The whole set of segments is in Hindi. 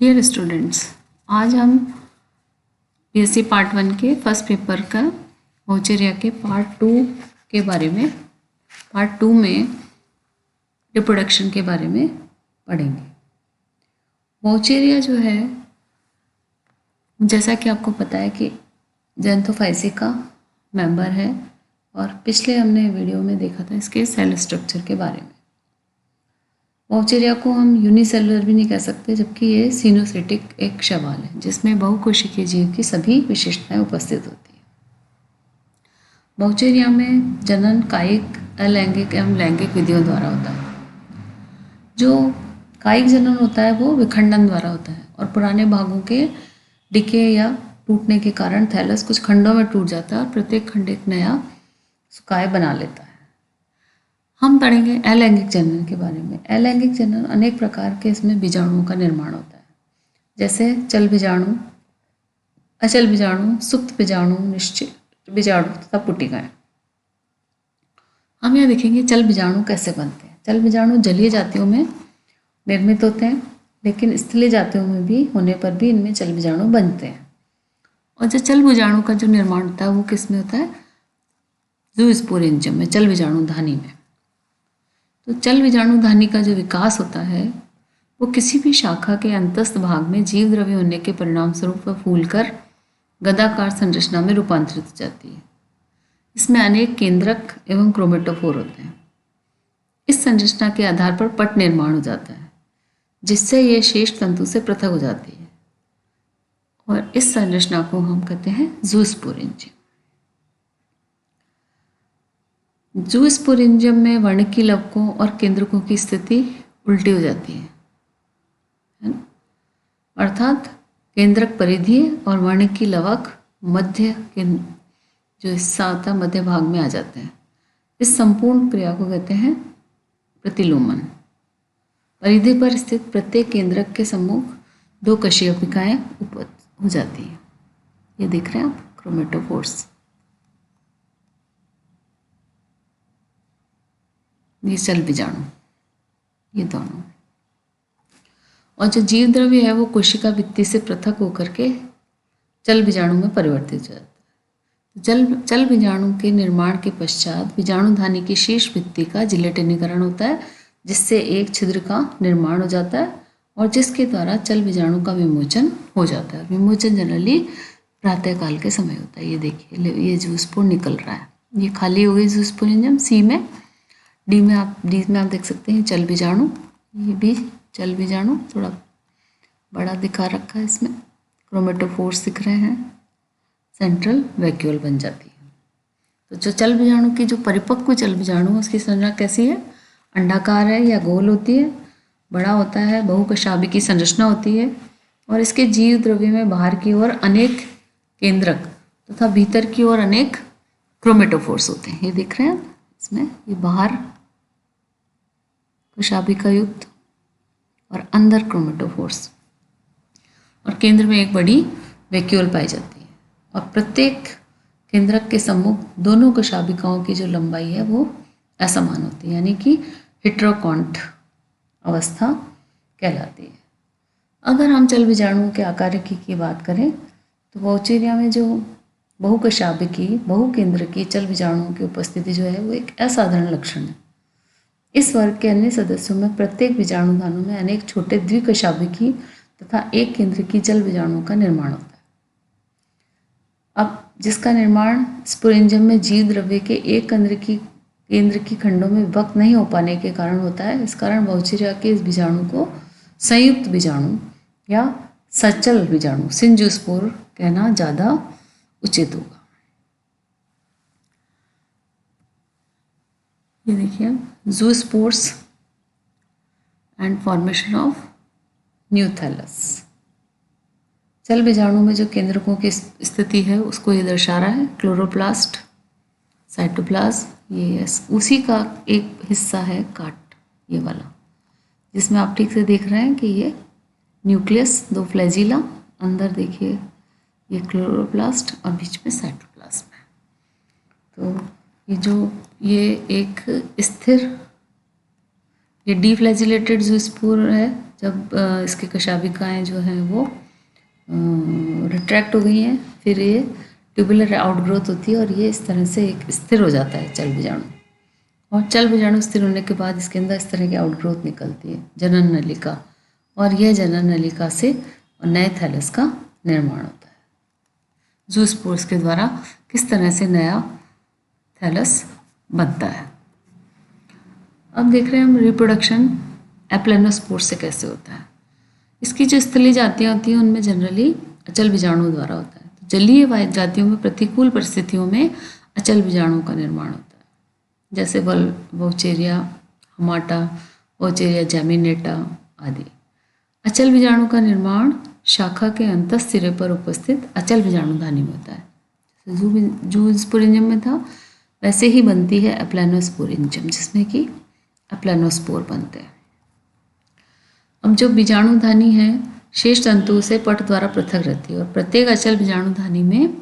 डियर स्टूडेंट्स, आज हम बीएससी पार्ट 1 के फर्स्ट पेपर का वोचेरिया के पार्ट 2 के बारे में पार्ट 2 में रिप्रोडक्शन के बारे में पढ़ेंगे। वोचेरिया जो है, जैसा कि आपको पता है कि ज़ैंथोफाइसी का मेंबर है और पिछले हमने वीडियो में देखा था इसके सेल स्ट्रक्चर के बारे में। वोचेरिया को हम यूनिसेलुलर भी नहीं कह सकते, जबकि ये सिनोसिटिक एक शैवाल है जिसमें बहुकोशिकीय जीव की सभी विशेषताएं उपस्थित होती हैं। वोचेरिया में जनन कायिक, अलैंगिक एवं लैंगिक विधियों द्वारा होता है। जो कायिक जनन होता है वो विखंडन द्वारा होता है और पुराने भागों के डिके या टूटने के कारण थैलस कुछ खंडों में टूट जाता है और प्रत्येक खंड एक नया सुकाय बना लेता है। हम पढ़ेंगे अलैंगिक जनन के बारे में। अलैंगिक जनन अनेक प्रकार के इसमें बीजाणुओं का निर्माण होता है, जैसे चल बीजाणु, अचल बीजाणु, सुप्त बीजाणु, निश्चित बीजाणु तथा पुटिकाएं। हम यहाँ देखेंगे चल बीजाणु कैसे बनते हैं। चल बीजाणु जलीय जातियों में निर्मित होते हैं, लेकिन स्थलीय जातियों में भी होने पर भी इनमें चल बीजाणु बनते हैं। और जो चल बीजाणु का जो निर्माण होता है वो किस में होता है? ज़ूस्पोरेंजियम में, चल बीजाणु धानी में। तो चल बीजाणु धानी का जो विकास होता है वो किसी भी शाखा के अंतस्थ भाग में जीव द्रव्य होने के परिणाम स्वरूप वह फूलकर गदाकार संरचना में रूपांतरित हो जाती है। इसमें अनेक केंद्रक एवं क्रोमेटोफोर होते हैं। इस संरचना के आधार पर पट निर्माण हो जाता है, जिससे यह शेष तंतु से पृथक हो जाती है और इस संरचना को हम कहते हैं ज़ूस्पोरेंजियम। ज़ूस्पोरेंजियम में वर्णकी लवकों और केंद्रकों की स्थिति उल्टी हो जाती है ना? अर्थात केंद्रक परिधीय और वर्णकी लवक मध्य के जो हिस्सा होता है मध्य भाग में आ जाते हैं। इस संपूर्ण क्रिया को कहते हैं प्रतिलोमन। परिधि पर स्थित प्रत्येक केंद्रक के सम्मुख दो कशेरुकिकाएं हो जाती हैं। ये देख रहे हैं आप, क्रोमेटोफोर्स। ये चल बीजाणु, ये दोनों। और जो जीव द्रव्य है वो कोशिका भित्ति से पृथक होकर के चल बीजाणु में परिवर्तित हो जाता है। चल बीजाणु के निर्माण के पश्चात बीजाणु धानी की शीर्ष भित्ति का जिलेटिनीकरण होता है, जिससे एक छिद्र का निर्माण हो जाता है और जिसके द्वारा चल बीजाणु का विमोचन हो जाता है। विमोचन जनरली प्रातःकाल के समय होता है। ये देखिए, ये ज़ूस्पोर निकल रहा है, ये खाली हो गई ज़ूस्पोरेंजियम। सी में डी में आप देख सकते हैं चल बीजाणु। ये भी चल बीजाणु थोड़ा बड़ा दिखा रखा है, इसमें क्रोमेटोफोर्स दिख रहे हैं, सेंट्रल वैक्यूल बन जाती है। तो जो चल बीजाणु की जो परिपक्व चल बीजाणु उसकी संरचना कैसी है? अंडाकार है या गोल होती है, बड़ा होता है, बहुकशाभी की संरचना होती है और इसके जीव द्रव्य में बाहर की ओर अनेक केंद्रक तथा भीतर की ओर अनेक क्रोमेटोफोर्स होते हैं। ये देख रहे हैं इसमें, ये बाहर कशाभिका युक्त और अंदर क्रोमेटोफोर्स और केंद्र में एक बड़ी वैक्यूल पाई जाती है। और प्रत्येक केंद्रक के सम्मुख दोनों कशाभिकाओं की जो लंबाई है वो असमान होती है, यानी कि हेटेरोकॉन्ट अवस्था कहलाती है। अगर हम चल बीजाणु के आकारिकी की बात करें तो वोचेरिया में जो बहुकशाभिकी बहुकेंद्रकी चल बीजाणुओं की उपस्थिति जो है वो एक असाधारण लक्षण है। इस वर्ग के अन्य सदस्यों में प्रत्येक बीजाणु धानों में अनेक छोटे द्विकशाभिकी तथा एक केंद्रकी चल बीजाणुओं का निर्माण होता है। अब जिसका निर्माण स्पोरेंजियम में जीव द्रव्य के एक केंद्र की खंडों में विभक्त नहीं हो पाने के कारण होता है। इस कारण वोचेरिया के इस बीजाणु को संयुक्त बीजाणु या सचल बीजाणु सिंजोस्पोर कहना ज़्यादा उचित होगा। ये देखिए, zoospores and formation of new thallus. चल बीजाणु में जो केंद्रकों की स्थिति है उसको ये दर्शा रहा है। क्लोरोप्लास्ट, साइटोप्लाज्म, ये उसी का एक हिस्सा है काट, ये वाला, जिसमें आप ठीक से देख रहे हैं कि ये न्यूक्लियस, दो फ्लैजिला, अंदर देखिए ये क्लोरोप्लास्ट और बीच में साइटोप्लाज्म है। तो ये एक स्थिर, ये डीफ्लैजिलेटेड ज़ूस्पोर है जब इसकी कशाभिकाएँ जो हैं वो रिट्रैक्ट हो गई हैं, फिर ये ट्यूबुलर आउटग्रोथ होती है और ये इस तरह से एक स्थिर हो जाता है चल बीजाणु। और चल बीजाणु स्थिर होने के बाद इसके अंदर इस तरह की आउटग्रोथ निकलती है, जनन नलिका, और यह जनन नलिका से नए थैलस का निर्माण होता है। ज़ूस्पोर्स के द्वारा किस तरह से नया थैलस बनता है। अब देख रहे हैं हम रिप्रोडक्शन एप्लेनोस्पोर्स से कैसे होता है। इसकी जो स्थलीय जातियाँ होती हैं उनमें जनरली अचल बीजाणु द्वारा होता है। तो जलीय जातियों में प्रतिकूल परिस्थितियों में अचल बीजाणु का निर्माण होता है, जैसे वोचेरिया हमाटा, वोचेरिया जैमिनेटा आदि। अचल बीजाणु का निर्माण शाखा के अंतः सिरे पर उपस्थित अचल बीजाणु धानी में होता है। ज़ूस्पोरेंजियम में था वैसे ही बनती है एप्लेनोस्पोरेंजियम, जिसमें कि एप्लेनोस्पोर बनते हैं। अब जो बीजाणुधानी है शेष तंतु से पट द्वारा पृथक रहती है और प्रत्येक अचल बीजाणुधानी में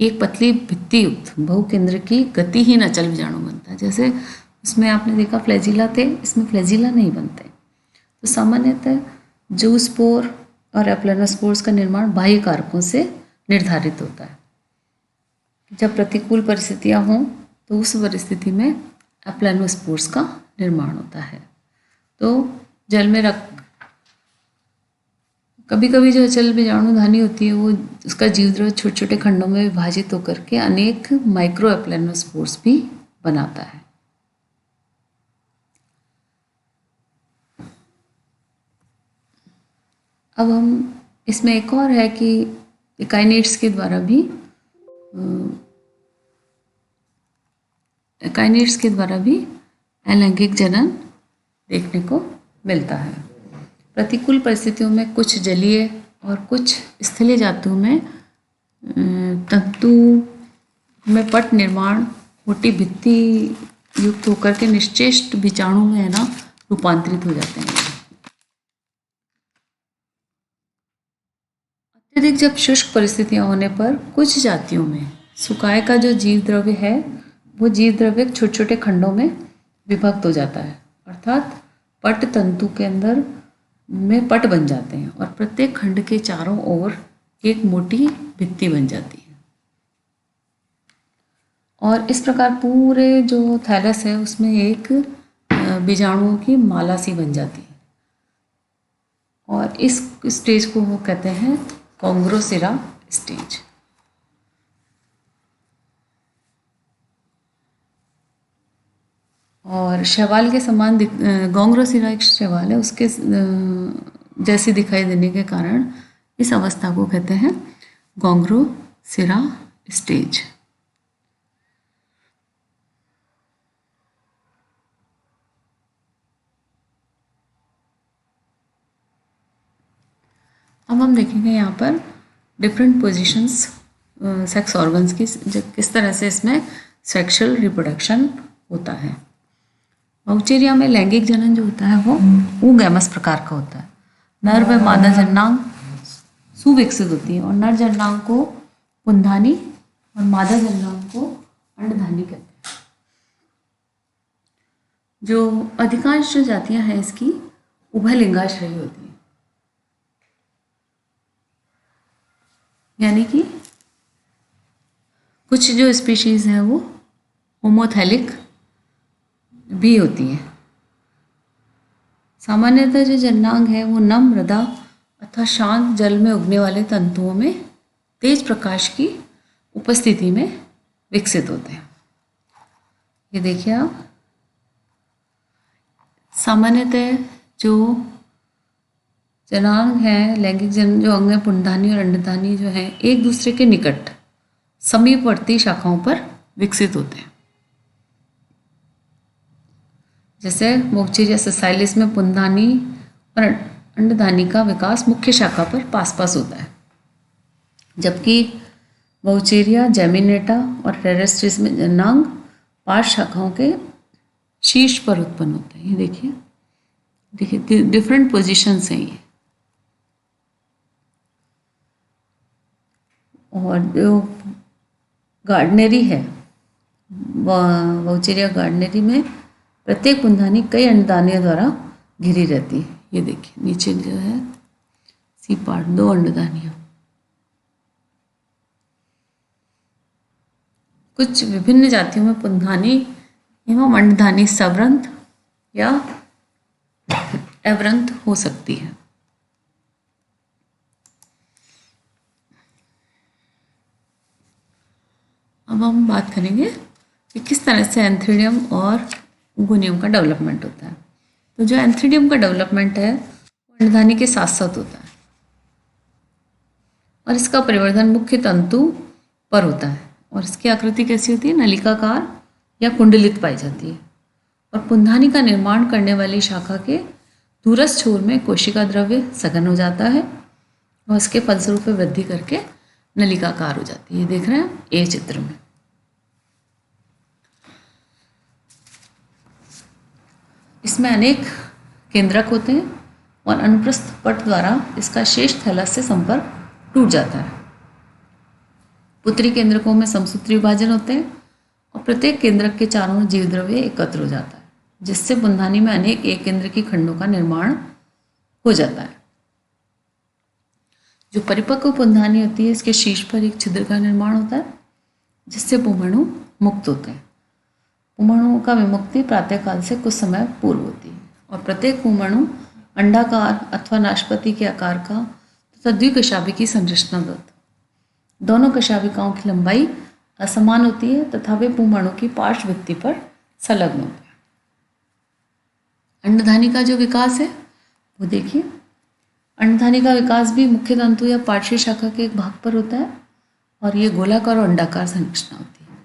एक पतली भित्ति युक्त बहुकेंद्र की गतिहीन अचल बीजाणु बनता है। जैसे उसमें आपने देखा फ्लैजिला थे, इसमें फ्लैजिला नहीं बनते। तो सामान्यतः ज़ूस्पोर और एप्लेनोस्पोर्स का निर्माण बाह्य कारकों से निर्धारित होता है। जब प्रतिकूल परिस्थितियां हों तो उस परिस्थिति में एप्लेनोस्पोर्स का निर्माण होता है। तो जल में कभी कभी जो अचल बीजाणुधानी होती है वो उसका जीवद्रव्य छोटे छोटे खंडों में विभाजित होकर के अनेक माइक्रो एप्लेनोस्पोर्स भी बनाता है। अब हम इसमें एक और है कि एकाइनेट्स के द्वारा भी अलैंगिक जनन देखने को मिलता है। प्रतिकूल परिस्थितियों में कुछ जलीय और कुछ स्थलीय जातियों में तंतु में पट निर्माण मोटी भित्ति युक्त होकर के निश्चेष्ट बीजाणु में है ना रूपांतरित हो जाते हैं। अत्यधिक जब शुष्क परिस्थितियां होने पर कुछ जातियों में सुकाय का जो जीव द्रव्य है वो जीव द्रव्य छोटे छोटे खंडों में विभक्त हो जाता है, अर्थात पट तंतु के अंदर में पट बन जाते हैं और प्रत्येक खंड के चारों ओर एक मोटी भित्ति बन जाती है। और इस प्रकार पूरे जो थैलस है उसमें एक बीजाणुओं की माला सी बन जाती है और इस स्टेज को वो कहते हैं कॉन्ग्रोसिरा स्टेज। और शैवाल के समान गोंग्रोसिरा एक शैवाल है, उसके जैसी दिखाई देने के कारण इस अवस्था को कहते हैं गोंग्रोसिरा स्टेज। अब हम देखेंगे यहाँ पर डिफरेंट पोजीशंस सेक्स ऑर्गन्स की, किस तरह से इसमें सेक्सुअल रिप्रोडक्शन होता है। वोचेरिया में लैंगिक जनन जो होता है वो गैमस प्रकार का होता है। नर व मादा जननांग सुविकसित होती है और नर जननांग को पुंधानी और मादा जननांग को अंडधानी कहते हैं। जो अधिकांश जो जातियां हैं इसकी उभयलिंगाश्रयी होती हैं, यानी कि कुछ जो स्पीशीज हैं वो होमोथैलिक भी होती है। सामान्यतः जो जननांग है वो नम मृदा अथवा शांत जल में उगने वाले तंतुओं में तेज प्रकाश की उपस्थिति में विकसित होते हैं। ये देखिए आप, सामान्यतः जो जनांग है लैंगिक जन जो अंग है पुंडधानी और अंडधानी जो है एक दूसरे के निकट समीपवर्ती शाखाओं पर विकसित होते हैं। जैसे वोचेरिया सेसाइलिस में पुंधानी और अंडधानी का विकास मुख्य शाखा पर पास पास होता है, जबकि वोचेरिया जैमिनेटा और टेरेस्ट्रिस में जननांग पार्श्व शाखाओं के शीर्ष पर उत्पन्न होते हैं। ये देखिए डिफरेंट पोजीशंस हैं ये। और जो गार्डनरी है वोचेरिया गार्डनरी में प्रत्येक पुंधानी कई अंडदानियों द्वारा घिरी रहती है। ये देखिए नीचे जो है सी पार्ट, 2 अंडदानियाँ। कुछ विभिन्न जातियों में पुंधानी एवं अंडधानी सवृंत या अवृंत हो सकती है। अब हम बात करेंगे कि किस तरह से एंथ्रीडियम और गोनियम का डेवलपमेंट होता है। तो जो एंथ्रीडियम का डेवलपमेंट है वो अंडधानी के साथ साथ होता है और इसका परिवर्धन मुख्य तंतु पर होता है और इसकी आकृति कैसी होती है, नलिकाकार या कुंडलित पाई जाती है। और पुंधानी का निर्माण करने वाली शाखा के दूरस्थ छोर में कोशिका द्रव्य सघन हो जाता है और इसके फलस्वरूप वृद्धि करके नलिकाकार हो जाती है। ये देख रहे हैं ए चित्र में। इसमें अनेक केंद्रक होते हैं और अनुप्रस्थ पट द्वारा इसका शेष थैलस से संपर्क टूट जाता है। पुत्री केंद्रकों में समसूत्री विभाजन होते हैं और प्रत्येक केंद्रक के चारों ओर जीवद्रव्य एकत्र हो जाता है, जिससे पुंधानी में अनेक एक केंद्र की खंडों का निर्माण हो जाता है। जो परिपक्व पुंधानी होती है इसके शीर्ष पर एक छिद्र का निर्माण होता है जिससे पुमणु मुक्त होते हैं। पुमणुओं का विमुक्ति प्रातःकाल से कुछ समय पूर्व होती है और प्रत्येक पुमणु अंडाकार अथवा नाशपति के आकार का तथा द्विकशाभिकी संरचना होता है। दोनों कशाभिकाओं की लंबाई असमान होती है तथा वे पुमणु की पार्श्व भित्ति पर संलग्न होते हैं। अंडधानी का जो विकास है वो देखिए, अंडधानी का विकास भी मुख्य तंतु या पार्श्व शाखा के एक भाग पर होता है और ये गोलाकार और अंडाकार संरचना होती है।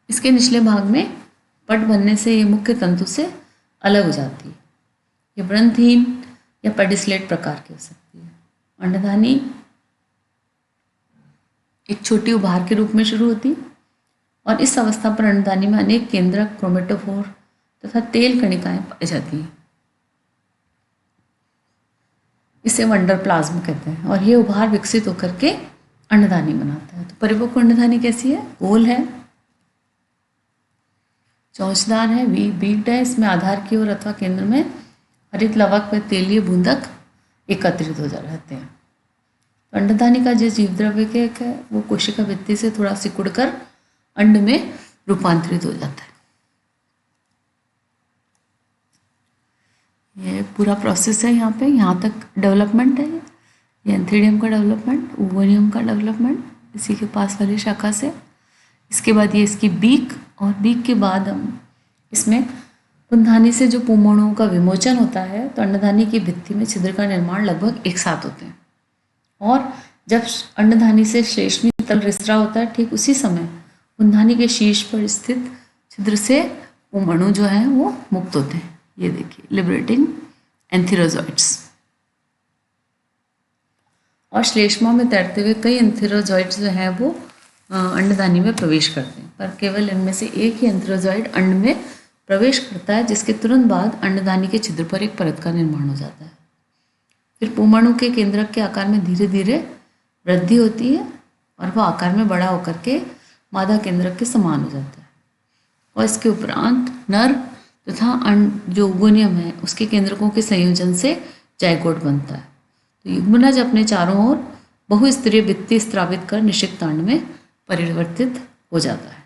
इसके निचले भाग में पट बनने से ये मुख्य तंतु से अलग हो जाती है। ये वृंतहीन या पेडिसलेट प्रकार की हो सकती है। अंडधानी एक छोटी उभार के रूप में शुरू होती है और इस अवस्था पर अंडधानी में अनेक केंद्रक, क्रोमेटोफोर तथा तेल कणिकाएं पाई जाती हैं। इसे वंडरप्लाज्म कहते हैं और ये उभार विकसित होकर के अंडधानी बनाता है। तो परिपक्व अंडधानी कैसी है? गोल है, चोंचदार है, बीक्ड है। इसमें आधार की ओर अथवा केंद्र में हरित लवक व तेलीय बूंदक एकत्रित हो जा रहते हैं। तो अंडधानी का जो जीवद्रव्य के है वो कोशिका भित्ति से थोड़ा सिकुड़कर अंड में रूपांतरित हो जाता है। ये पूरा प्रोसेस है। यहाँ तक डेवलपमेंट है। ये एंथ्रीडियम का डेवलपमेंट, ओवोनियम का डेवलपमेंट इसी के पास वाली शाखा से। इसके बाद ये इसकी बीक और बीक के बाद हम इसमें पुंधानी से जो पुमणुओं का विमोचन होता है तो अंडधानी की भित्ति में छिद्र का निर्माण लगभग एक साथ होते हैं और जब अंडधानी से श्लेष्मी तल रिसरा होता है ठीक उसी समय पुंधानी के शीर्ष पर स्थित छिद्र से पुमणु जो है वो मुक्त होते हैं। ये देखिए लिबरेटिंग एंथेरोजॉइड्स। और श्लेष्मा में तैरते हुए कई एंथेरोजॉइड्स जो हैं वो अंडधानी में प्रवेश करते हैं, पर केवल इनमें से एक ही एंथेरोजॉइड अंड में प्रवेश करता है जिसके तुरंत बाद अंडधानी के छिद्र पर एक परत का निर्माण हो जाता है। फिर पुमणु के केंद्रक के आकार में धीरे धीरे वृद्धि होती है और वह आकार में बड़ा होकर के मादा केंद्रक के समान हो जाता है। और इसके उपरांत नर तथा जो ओवोनियम है उसके केंद्रकों के संयोजन से जाइगोट बनता है। तो युग्मनज अपने चारों ओर बहुस्तरीय भित्ति स्त्रावित कर निषिक्तांड में परिवर्तित हो जाता है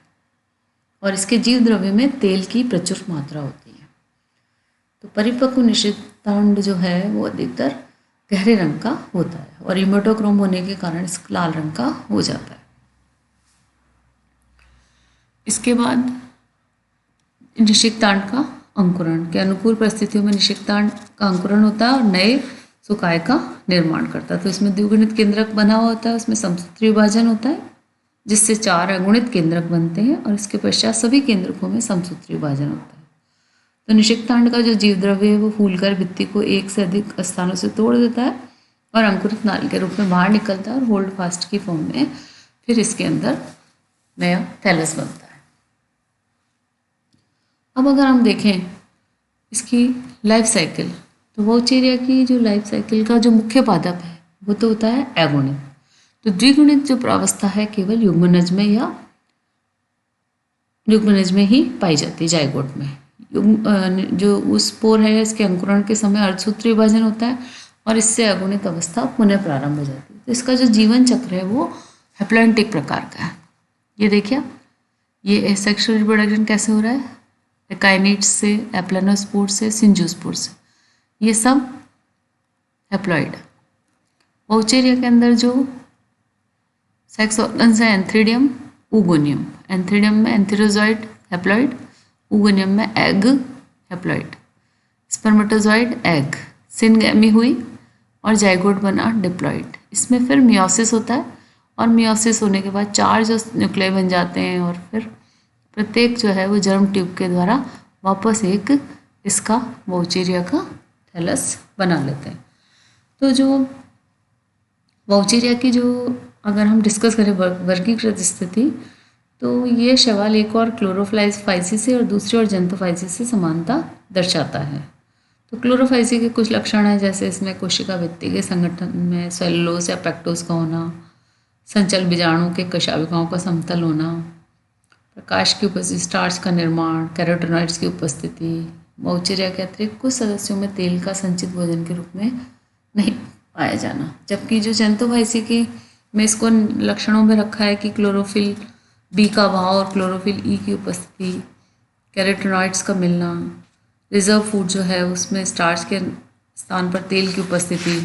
और इसके जीव द्रव्य में तेल की प्रचुर मात्रा होती है। तो परिपक्व निषिक्तांड जो है वो अधिकतर गहरे रंग का होता है और इमेटोक्रोम होने के कारण लाल रंग का हो जाता है। इसके बाद निषिक्तांड का अंकुरण के अनुकूल परिस्थितियों में निषिक्तांड का अंकुरण होता है और नए सुकाय का निर्माण करता है। तो इसमें द्विगुणित केंद्रक बना हुआ होता है, उसमें समसूत्री विभाजन होता है जिससे 4 अगुणित केंद्रक बनते हैं और इसके पश्चात सभी केंद्रकों में समसूत्री विभाजन होता है। तो निषिक्तांड का जो जीवद्रव्य है वो फूलकर भित्ति को एक से अधिक स्थानों से तोड़ देता है और अंकुरित नाल के रूप में बाहर निकलता है और होल्ड फास्ट की फॉर्म में फिर इसके अंदर नया थैलस बनता है। अब अगर हम देखें इसकी लाइफ साइकिल तो वोचेरिया की जो लाइफ साइकिल का जो मुख्य पादप है वो तो होता है अगुणित। तो द्विगुणित जो प्रावस्था है केवल युग्मनज में या युग्मनज में ही पाई जाती है, जाइगोट में। जो उस स्पोर है इसके अंकुरण के समय अर्धसूत्री विभाजन होता है और इससे अगुणित अवस्था पुनः प्रारंभ हो जाती है। तो इसका जो जीवन चक्र है वो हैप्लॉइडिक प्रकार का है। ये देखिए, ये सेक्सुअल रिप्रोडक्शन कैसे हो रहा है, एकाइनिट्स से, एप्लानोस्पोर से, सिंजियोस्पोर से, ये सब हैप्लॉइड। वोचेरिया के अंदर जो सेक्स ऑर्गन्स है, एंथ्रीडियम, ऊगोनियम। एंथ्रीडियम में एंथेरोजॉइड हैप्लॉइड, ऊगोनियम में एग हैप्लॉइड। स्पर्मेटोजॉइड एग, सिनगैमी हुई और जाइगोट बना डिप्लॉइड। इसमें फिर मियोसिस होता है और मियोसिस होने के बाद 4 जो न्यूक्लियाई बन जाते हैं और फिर प्रत्येक जो है वो जर्म ट्यूब के द्वारा वापस एक इसका वोचेरिया का थैलस बना लेते हैं। तो जो वोचेरिया की जो अगर हम डिस्कस करें वर्गीकृत स्थिति, तो ये सवाल एक और क्लोरोफाइसिस से और दूसरी और जंतुफाइसिस से समानता दर्शाता है। तो क्लोरोफाइसी के कुछ लक्षण हैं, जैसे इसमें कोशिका भित्ति के संगठन में सेलुलोज या पेक्टोज का होना, संचल बीजाणु के कोशिकाओं का समतल होना, प्रकाश की उपस्थिति, स्टार्च का निर्माण, कैरोटेनॉइड्स की उपस्थिति। वोचेरिया के अतिरिक्त कुछ सदस्यों में तेल का संचित भोजन के रूप में नहीं पाया जाना, जबकि जो जंतुफाइसी की में इसको लक्षणों में रखा है कि क्लोरोफिल बी का अभाव और क्लोरोफिल ई की उपस्थिति, कैरोटेनॉइड्स का मिलना, रिजर्व फूड जो है उसमें स्टार्च के स्थान पर तेल की उपस्थिति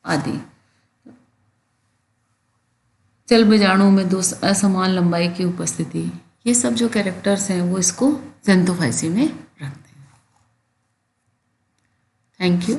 आदि। जल बीजाणु में 2 असमान लंबाई की उपस्थिति, ये सब जो कैरेक्टर्स हैं वो इसको जंतुफाइसी में रखते हैं। Thank you.